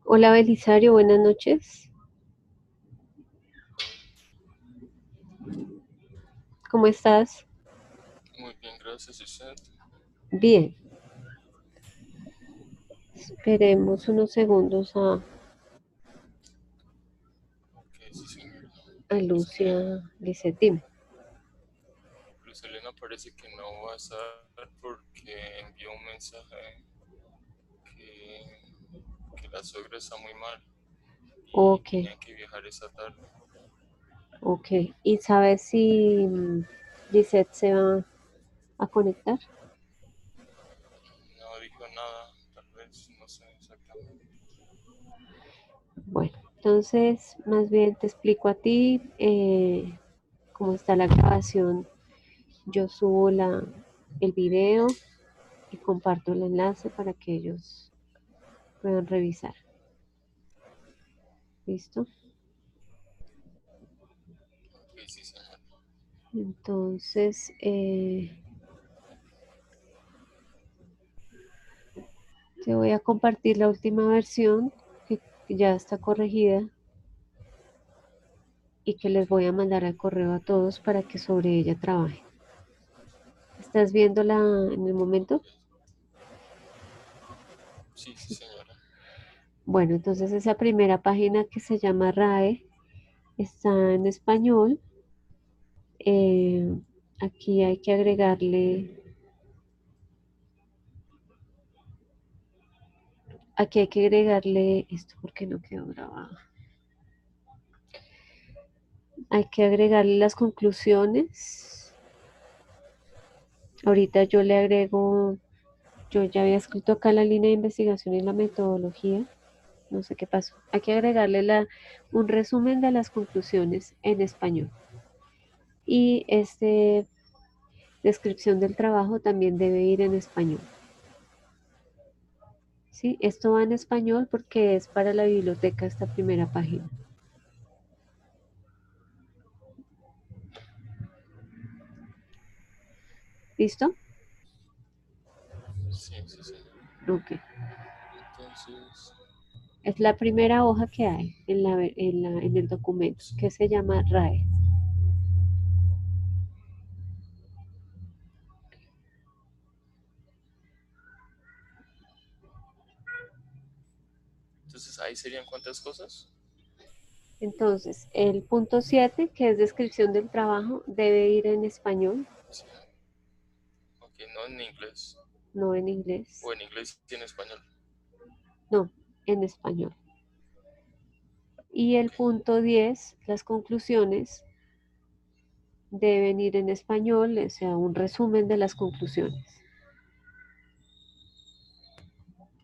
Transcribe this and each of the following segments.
Hola Belisario, buenas noches. ¿Cómo estás? Muy bien, gracias, ¿y usted? Bien. Esperemos unos segundos Ok, sí, señora. a Es que Lucia Licetín. Luz Elena parece que no va a estar porque envió un mensaje que, que la suegra está muy mal y Ok, tenía que viajar esa tarde. ok. ¿Y sabes si Lisette se va a conectar? No dijo nada, tal vez, no sé exactamente. Bueno, entonces más bien te explico a ti cómo está la grabación. Yo subo el video y comparto el enlace para que ellos puedan revisar. ¿Listo? Ok, sí, señora. Entonces, te voy a compartir la última versión que ya está corregida y que les Ok, voy a mandar al correo a todos para que sobre ella trabajen. ¿Estás viéndola en el momento? ok. Sí, sí, Sí. señora. Bueno, entonces esa primera página que se llama RAE está en español. Eh, Aquí hay que agregarle esto porque no quedó grabado. Hay que agregarle las conclusiones. Ahorita yo le agrego. Yo ya había escrito acá la línea de investigación y la metodología. No sé qué pasó. Hay que agregarle un resumen de las conclusiones en español. Y descripción del trabajo también debe ir en español. ¿Sí? Esto va en español porque es para la biblioteca esta primera página. ¿Listo? Sí, sí, señora. Ok. Entonces, Es la primera hoja que hay en el documento, sí. que se llama RAE. Entonces, ahí serían cuántas cosas. Entonces, el punto 7, que es descripción del trabajo, debe ir en español, Sí. Ok, no en inglés. no en inglés. O en inglés y en español. No, en español. Y el Ok, punto 10, las conclusiones, deben ir en español, o sea, un resumen de las conclusiones.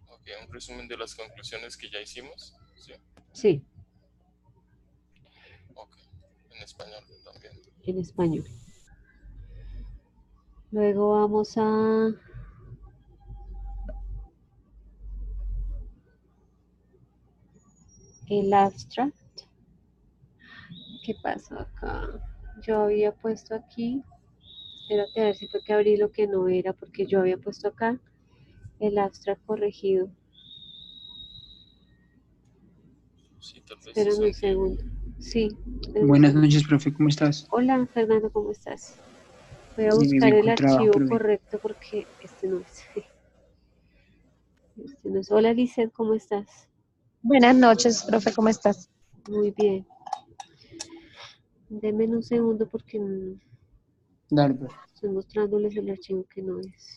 ok, un resumen de las conclusiones que ya hicimos. Sí. Sí, Ok, en español también. en español. Luego vamos a el abstract. ¿Qué pasó acá? Yo había puesto aquí, espérate a ver si fue que abrí lo que no era, porque yo había puesto acá el abstract corregido. Sí, tal vez sí Espérame son un antiguo. segundo. Sí, espérame un Buenas segundo. noches, profe, ¿cómo estás? Hola, Fernando, ¿cómo estás? Voy a Bien, buscar bien, el con trabajo, archivo pero bien. correcto porque este no es. Este no es. Hola, Lizeth, ¿cómo estás? Buenas noches, profe, ¿cómo estás? Muy bien. Denme un segundo porque Dale, profe. estoy mostrándoles el archivo que no es.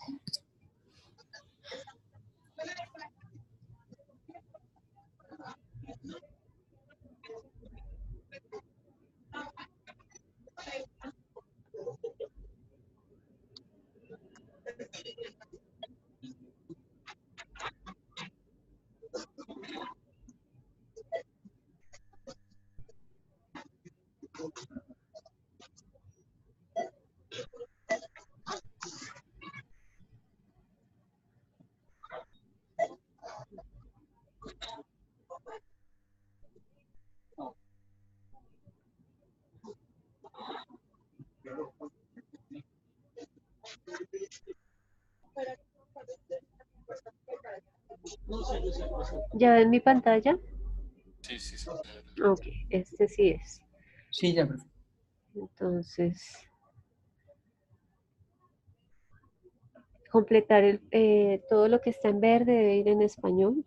¿Ya ven mi pantalla? Sí, sí, señora. Ok, este sí es. Sí, ya, profe. Entonces, completar todo lo que está en verde debe ir en español.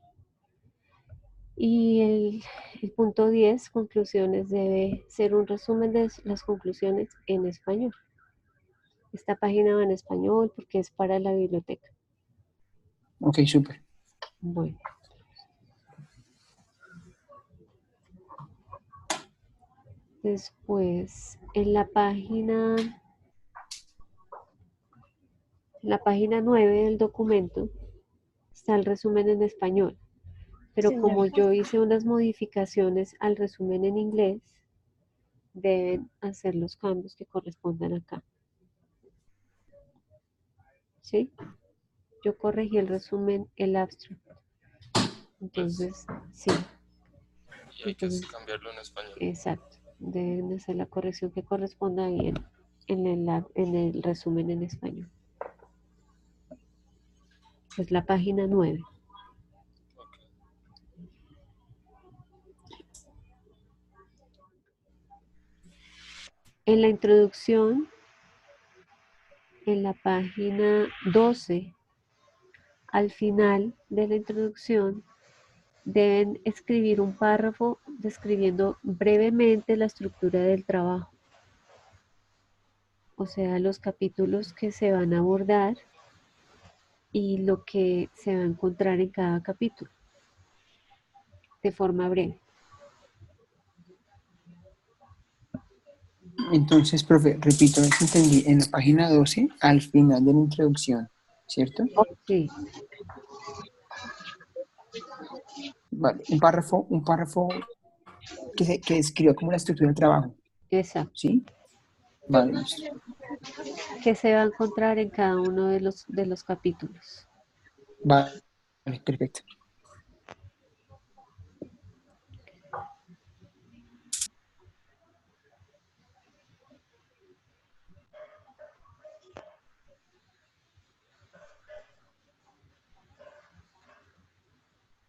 Y el punto 10, conclusiones, debe ser un resumen de las conclusiones en español. Esta página va en español porque es para la biblioteca. Ok, súper. Bueno. Después, en la página 9 del documento está el resumen en español. Pero como yo hice unas modificaciones al resumen en inglés, deben hacer los cambios que correspondan acá. ¿Sí? Yo corregí el resumen, el abstract. Entonces, sí. Y hay que Entonces, cambiarlo en español. exacto. Deben hacer la corrección que corresponda ahí en el resumen en español. Es la página 9. Ok. En la introducción, en la página 12, al final de la introducción, deben escribir un párrafo describiendo brevemente la estructura del trabajo. O sea, los capítulos que se van a abordar y lo que se va a encontrar en cada capítulo, de forma breve. Entonces, profe, repito, eso entendí. En la página 12, al final de la introducción, ¿cierto? Sí, Vale, un párrafo que describa como la estructura del trabajo, exacto. ¿sí? Vale, listo. Que se va a encontrar en cada uno de los capítulos. Vale, perfecto.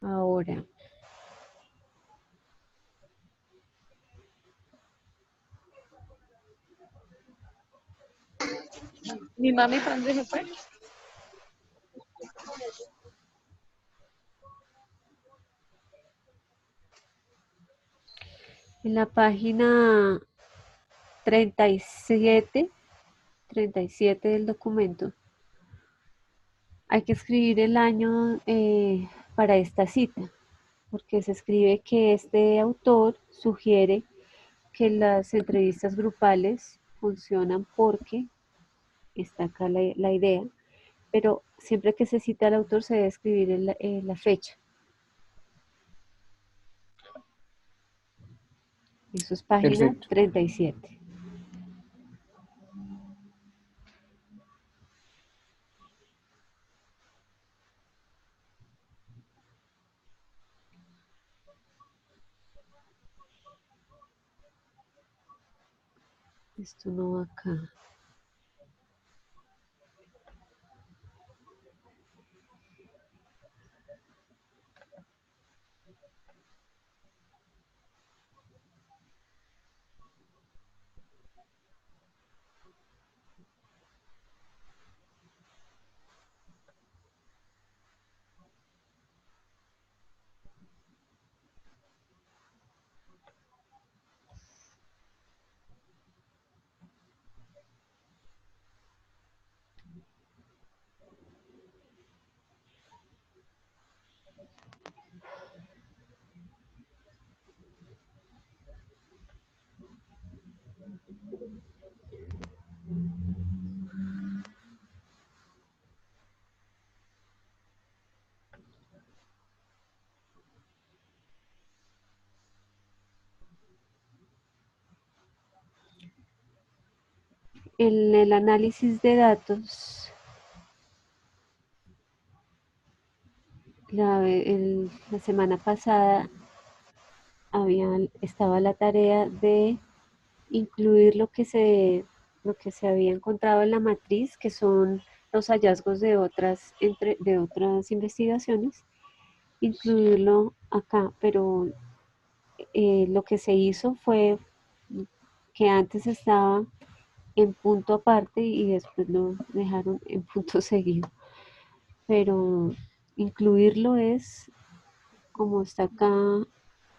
Ahora, Mi mami, ¿para dónde se fue? en la página 37 del documento, hay que escribir el año para esta cita, porque se escribe que este autor sugiere que las entrevistas grupales funcionan porque, está acá la idea, pero siempre que se cita al autor se debe escribir la fecha. Eso es página Perfecto. 37. Esto no va acá. En el análisis de datos, la semana pasada estaba la tarea de incluir lo que se había encontrado en la matriz, que son los hallazgos de otras investigaciones, incluirlo acá, pero lo que se hizo fue que antes estaba en punto aparte y después lo dejaron en punto seguido. Pero incluirlo es como está acá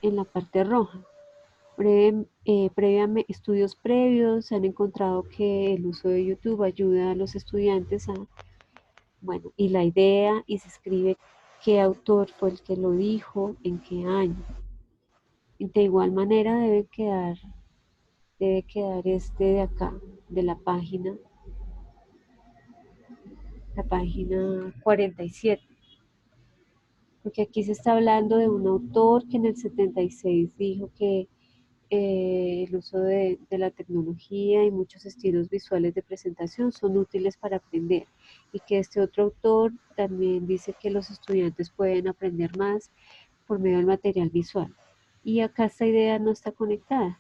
en la parte roja. Estudios previos se han encontrado que el uso de YouTube ayuda a los estudiantes a, bueno, y la idea y se escribe qué autor fue el que lo dijo, en qué año. Y de igual manera debe quedar este de acá, de la página 47. Porque aquí se está hablando de un autor que en el 76 dijo que el uso de la tecnología y muchos estilos visuales de presentación son útiles para aprender y que este otro autor también dice que los estudiantes pueden aprender más por medio del material visual. Y acá esta idea no está conectada.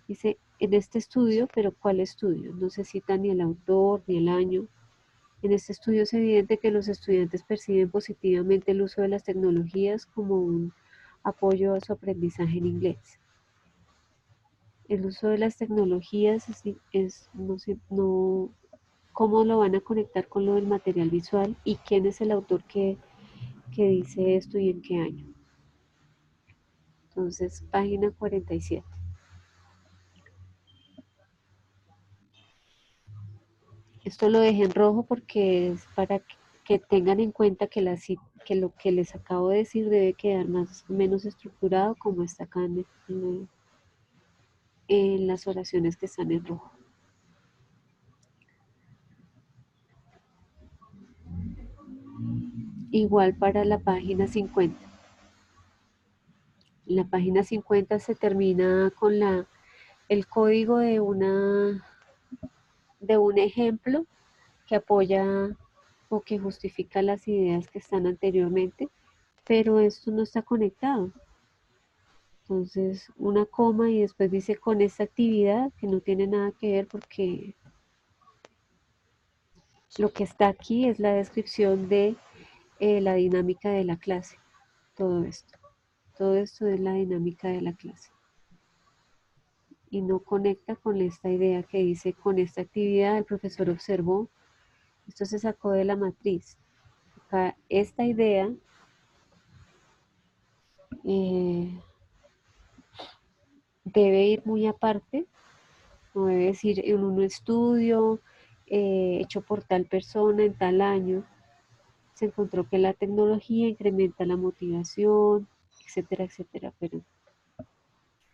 Dice, en este estudio, pero ¿cuál estudio? No se cita ni el autor ni el año. En este estudio es evidente que los estudiantes perciben positivamente el uso de las tecnologías como un apoyo a su aprendizaje en inglés. El uso de las tecnologías no, cómo lo van a conectar con lo del material visual y quién es el autor que dice esto y en qué año. Entonces, página 47. Esto lo dejé en rojo porque es para que tengan en cuenta que lo que les acabo de decir debe quedar más o menos estructurado como está acá en las oraciones que están en rojo. Igual para la página 50. La página 50 se termina con el código de un ejemplo que apoya o que justifica las ideas que están anteriormente, pero esto no está conectado. Entonces, una coma y después dice con esta actividad que no tiene nada que ver porque lo que está aquí es la descripción de la dinámica de la clase. Todo esto. Todo esto es la dinámica de la clase. Y no conecta con esta idea que dice con esta actividad el profesor observó. Esto se sacó de la matriz. Acá esta idea debe ir muy aparte, no debe decir en un estudio hecho por tal persona en tal año. Se encontró que la tecnología incrementa la motivación, etcétera, etcétera, pero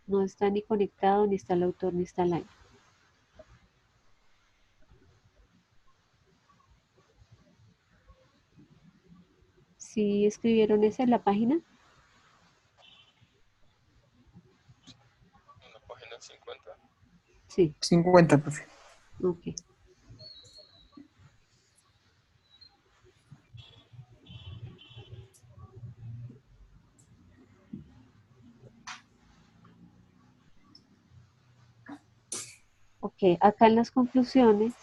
no está ni conectado, ni está el autor, ni está el año. ¿Sí escribieron esa en la página? En la página 50. Sí, 50, profe. ok. Ok, acá en las conclusiones,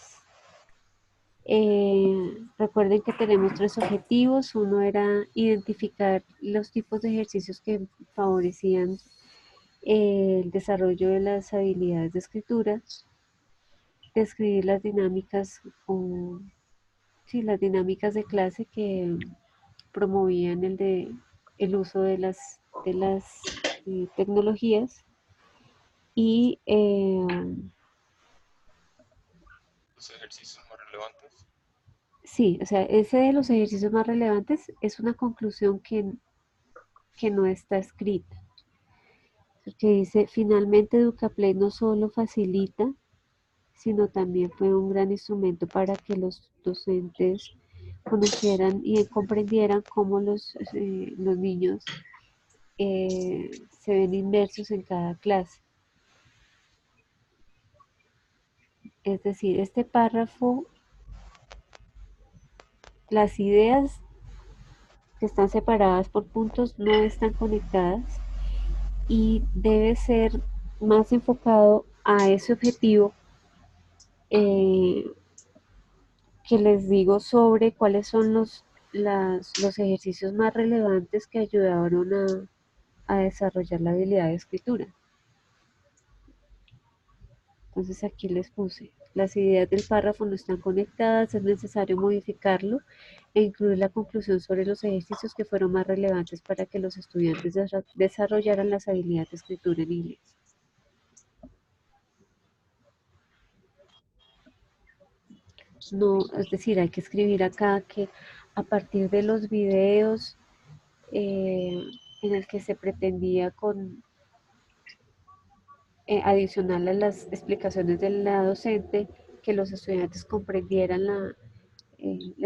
recuerden que tenemos 3 objetivos. Uno era identificar los tipos de ejercicios que favorecían el desarrollo de las habilidades de escritura, describir las dinámicas las dinámicas de clase que promovían el uso de las tecnologías y Los ejercicios más relevantes. sí, o sea, ese de los ejercicios más relevantes es una conclusión que no está escrita, porque dice, finalmente Educaplay no solo facilita, sino también fue un gran instrumento para que los docentes conocieran y comprendieran cómo los niños se ven inmersos en cada clase. Es decir, este párrafo, las ideas que están separadas por puntos no están conectadas y debe ser más enfocado a ese objetivo que les digo sobre cuáles son los ejercicios más relevantes que ayudaron a desarrollar la habilidad de escritura. Entonces aquí les puse, las ideas del párrafo no están conectadas, es necesario modificarlo e incluir la conclusión sobre los ejercicios que fueron más relevantes para que los estudiantes desarrollaran las habilidades de escritura en inglés. No, es decir, hay que escribir acá que a partir de los videos en el que se pretendía adicional a las explicaciones de la docente, que los estudiantes comprendieran la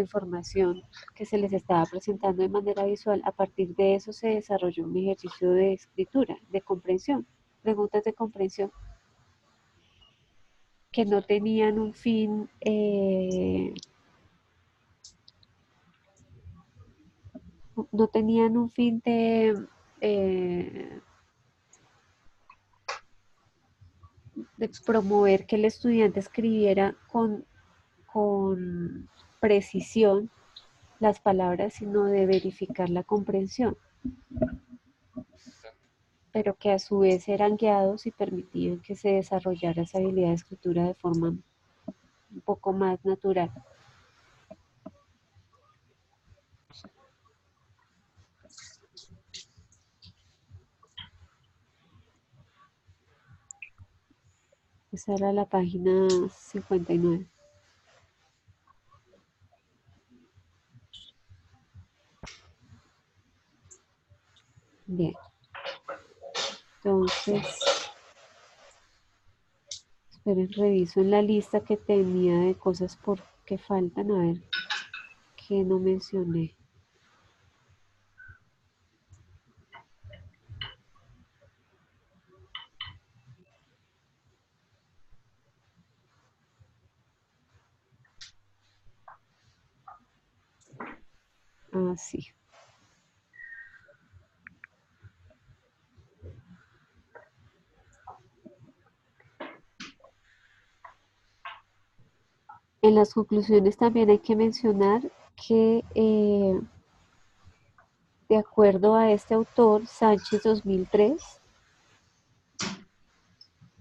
información que se les estaba presentando de manera visual. A partir de eso se desarrolló un ejercicio de escritura, de comprensión, preguntas de comprensión, que no tenían un fin no tenían un fin de promover que el estudiante escribiera con precisión las palabras, sino de verificar la comprensión, pero que a su vez eran guiados y permitían que se desarrollara esa habilidad de escritura de forma un poco más natural. Esa era la página 59. Bien. Entonces, esperen, reviso en la lista que tenía de cosas que faltan, a ver qué no mencioné. Ah, sí. En las conclusiones también hay que mencionar que de acuerdo a este autor, Sánchez 2003,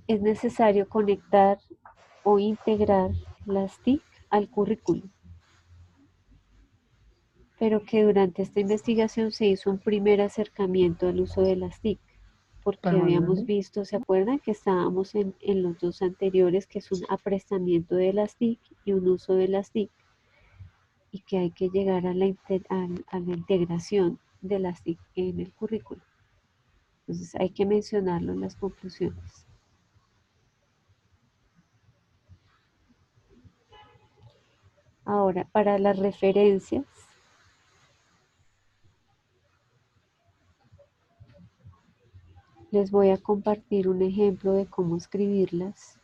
es necesario conectar o integrar las TIC al currículum, pero que durante esta investigación se hizo un primer acercamiento al uso de las TIC, porque ¿Para habíamos manual? visto, ¿se acuerdan? Que estábamos en los dos anteriores, que es un aprestamiento de las TIC y un uso de las TIC, y que hay que llegar a la integración de las TIC en el currículum. Entonces hay que mencionarlo en las conclusiones. Ahora, para las referencias, les voy a compartir un ejemplo de cómo escribirlas.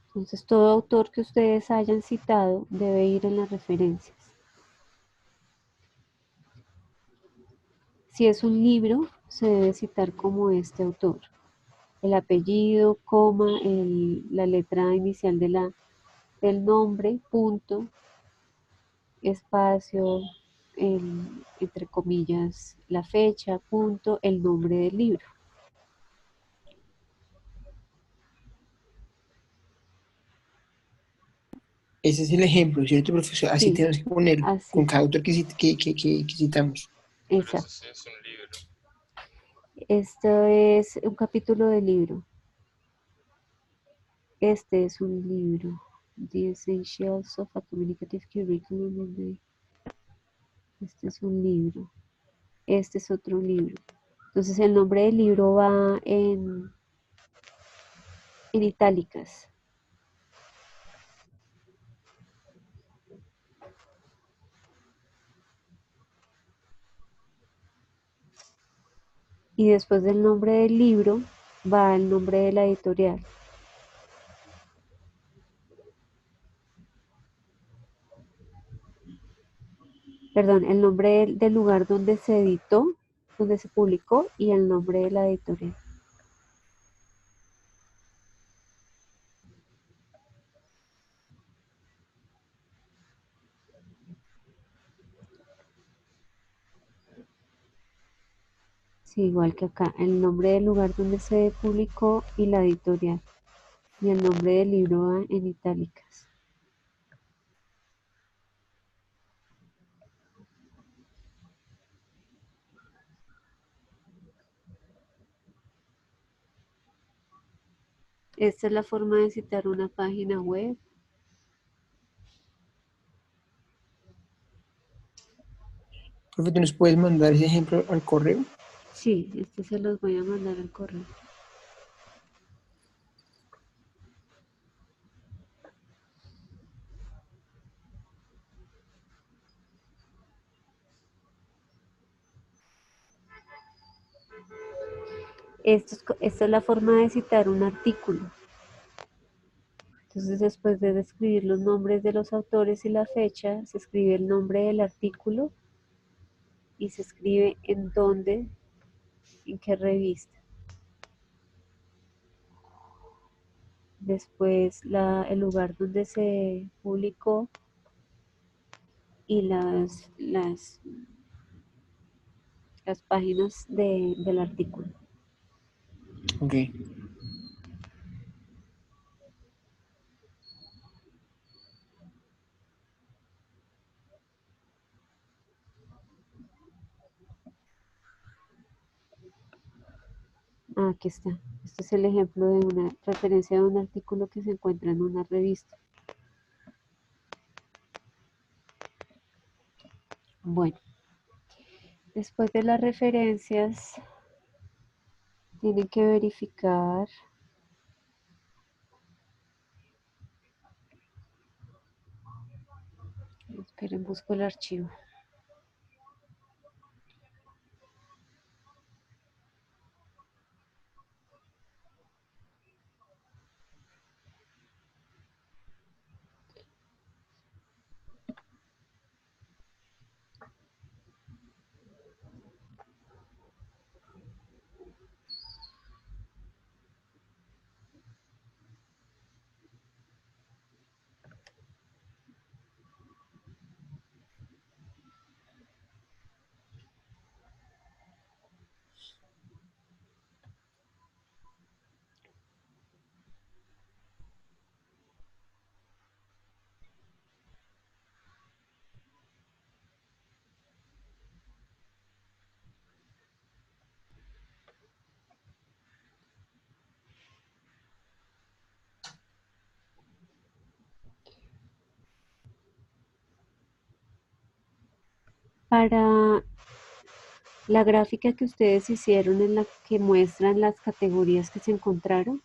Entonces, todo autor que ustedes hayan citado debe ir en las referencias. Si es un libro, se debe citar como este autor. El apellido, coma, la letra inicial del nombre, punto, espacio, entre comillas, la fecha, punto, el nombre del libro. Ese es el ejemplo, ¿cierto, profesor? Así Sí, tenemos que ponerlo, así, con cada autor que citamos. Pero eso exacto. sí es un libro. Esto es un capítulo del libro. Este es un libro. The Essentials of a Communicative Curriculum. Este es un libro. Este es otro libro. Entonces el nombre del libro va en itálicas. Y después del nombre del libro va el nombre de la editorial. Perdón, el nombre del lugar donde se editó, donde se publicó y el nombre de la editorial. Sí, igual que acá, el nombre del lugar donde se publicó y la editorial. Y el nombre del libro va en itálicas. Esta es la forma de citar una página web. Profe, ¿tú nos puedes mandar ese ejemplo al correo? Sí, este se los voy a mandar al correo. Esta es la forma de citar un artículo. Entonces, después de describir los nombres de los autores y la fecha, se escribe el nombre del artículo y se escribe en dónde, en qué revista. Después el lugar donde se publicó y las páginas del artículo. Ok. Aquí está. Este es el ejemplo de una referencia de un artículo que se encuentra en una revista. Bueno, después de las referencias, tienen que verificar. Esperen, busco el archivo. Para la gráfica que ustedes hicieron en la que muestran las categorías que se encontraron,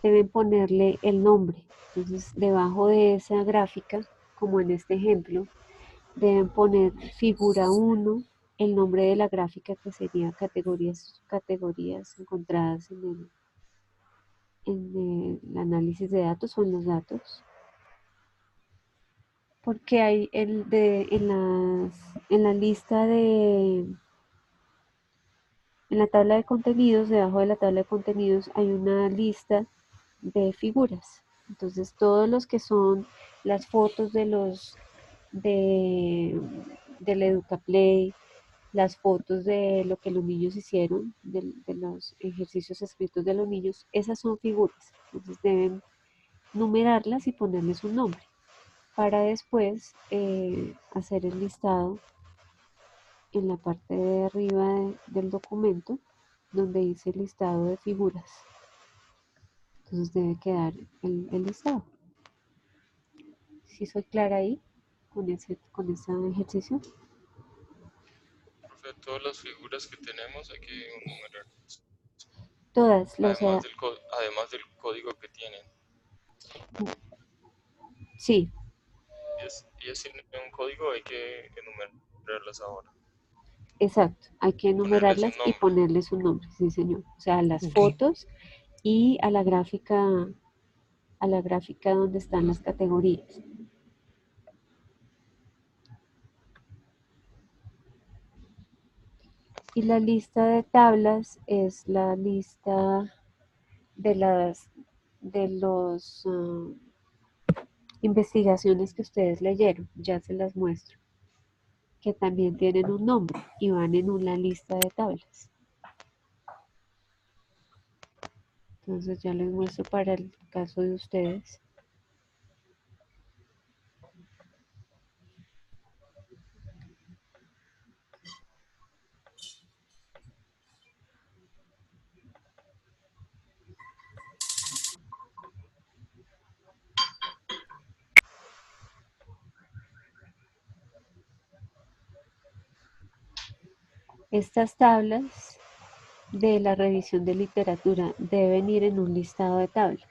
deben ponerle el nombre. Entonces, debajo de esa gráfica, como en este ejemplo, deben poner figura 1, el nombre de la gráfica que sería categorías encontradas en el análisis de datos o en los datos. Porque hay en la lista en la tabla de contenidos, debajo de la tabla de contenidos hay una lista de figuras. Entonces todos los que son las fotos de, del EducaPlay, las fotos de lo que los niños hicieron, de los ejercicios escritos de los niños, esas son figuras. Entonces deben numerarlas y ponerles un nombre para después hacer el listado en la parte de arriba del documento donde dice listado de figuras. Entonces debe quedar el listado. ¿Sí soy clara ahí con ese ejercicio? Profe, todas las figuras que tenemos hay que enumerarlas. Todas, Además del código que tienen. sí, Y es tienen un código, hay que enumerarlas ahora. exacto. Hay que Ponerles un enumerarlas y nombre. ponerles un nombre, sí señor. O sea, las Ok. fotos y a la gráfica donde están las categorías. Y la lista de tablas es la lista de los investigaciones que ustedes leyeron, ya se las muestro, que también tienen un nombre y van en una lista de tablas. Entonces ya les muestro para el caso de ustedes. Estas tablas de la revisión de literatura deben ir en un listado de tablas.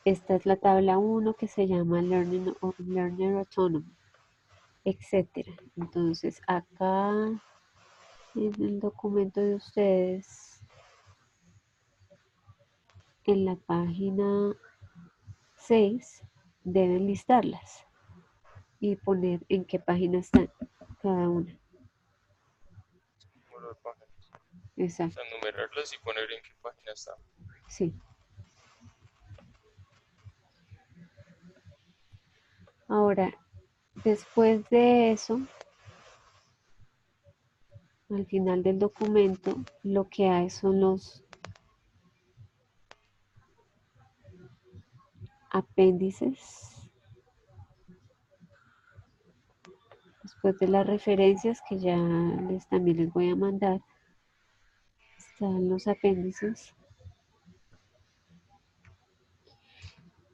Esta es la tabla 1 que se llama Learning or Learner Autonomy, etcétera. Entonces acá en el documento de ustedes, en la página 6, deben listarlas y poner en qué página están cada una. Número de páginas. O Exacto, sea, numerarlas y poner en qué página está. sí. Ahora, después de eso, al final del documento, lo que hay son los apéndices. Después de las referencias que ya también les voy a mandar, están los apéndices.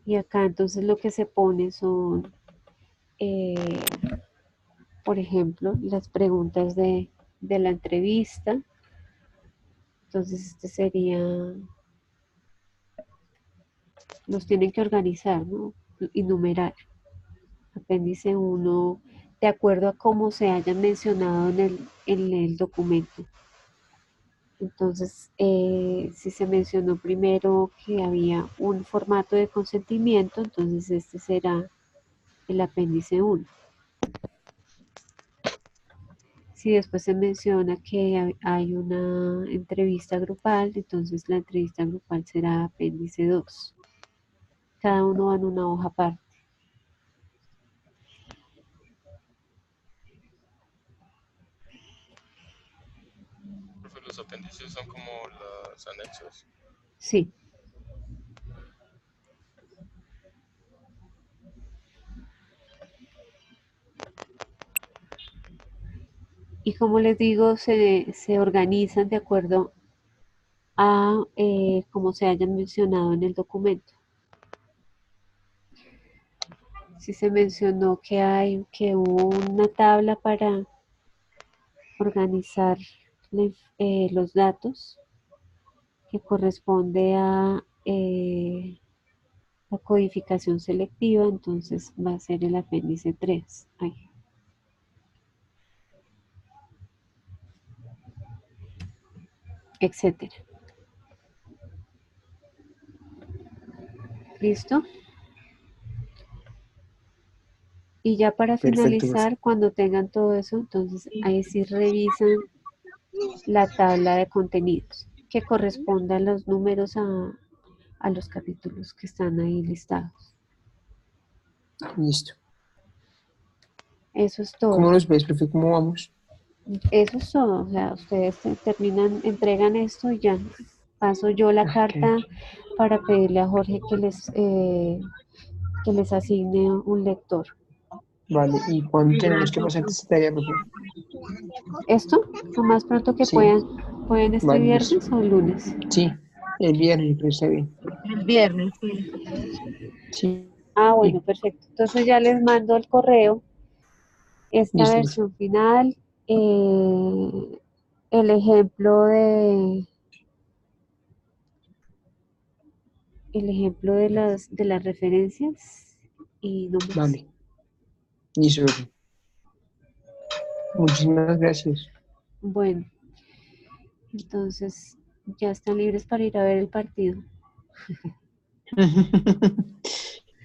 Y acá entonces lo que se pone son, por ejemplo, las preguntas de la entrevista. Entonces este sería, los tienen que organizar, ¿no? Y numerar. Apéndice 1, de acuerdo a cómo se hayan mencionado en el documento. Entonces, si se mencionó primero que había un formato de consentimiento, entonces este será el apéndice 1. Si después se menciona que hay una entrevista grupal, entonces la entrevista grupal será apéndice 2. Cada uno va en una hoja aparte. Profe, los apéndices son como los anexos. Sí. Y como les digo, se organizan de acuerdo a como se hayan mencionado en el documento. Si se mencionó que hubo una tabla para organizar los datos que corresponde a la codificación selectiva, entonces va a ser el apéndice 3. Ay. Etcétera. ¿Listo? Y ya para Perfecto, finalizar, cuando tengan todo eso, entonces ahí sí revisan la tabla de contenidos que corresponde a los números a los capítulos que están ahí listados. listo. Eso es ¿Cómo todo. nos ves, profe? ¿Cómo vamos? Eso es todo. O sea, ustedes terminan, entregan esto y ya paso yo la carta para pedirle a Jorge que les asigne un lector. Vale, ¿y cuándo tenemos que pasar esta tarea, profe? Esto, lo más pronto que Sí. pueden este Vale, viernes listo. o el lunes. Sí, el viernes, pero está bien. El viernes, sí. Sí, Ah, bueno, perfecto. Entonces ya les mando al correo esta listo, profe. versión final, el ejemplo de las referencias y no más. Vale. Listo, profe. Muchísimas gracias. Bueno, entonces ya están libres para ir a ver el partido.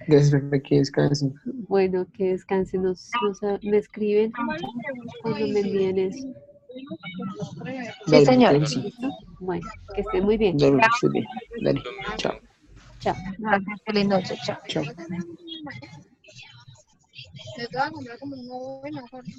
Gracias, profe, que descansen. Bueno, que descansen, me escriben cuando me envíen eso. Sí, Dale, señor. profe, sí. ¿Listo? Bueno, que estén muy bien. Dale, profe, estés bien. Dale, Lo mismo. chao. Chao. Gracias, feliz noche, chao. Chao. Les voy a comprar como una buena, Jorge.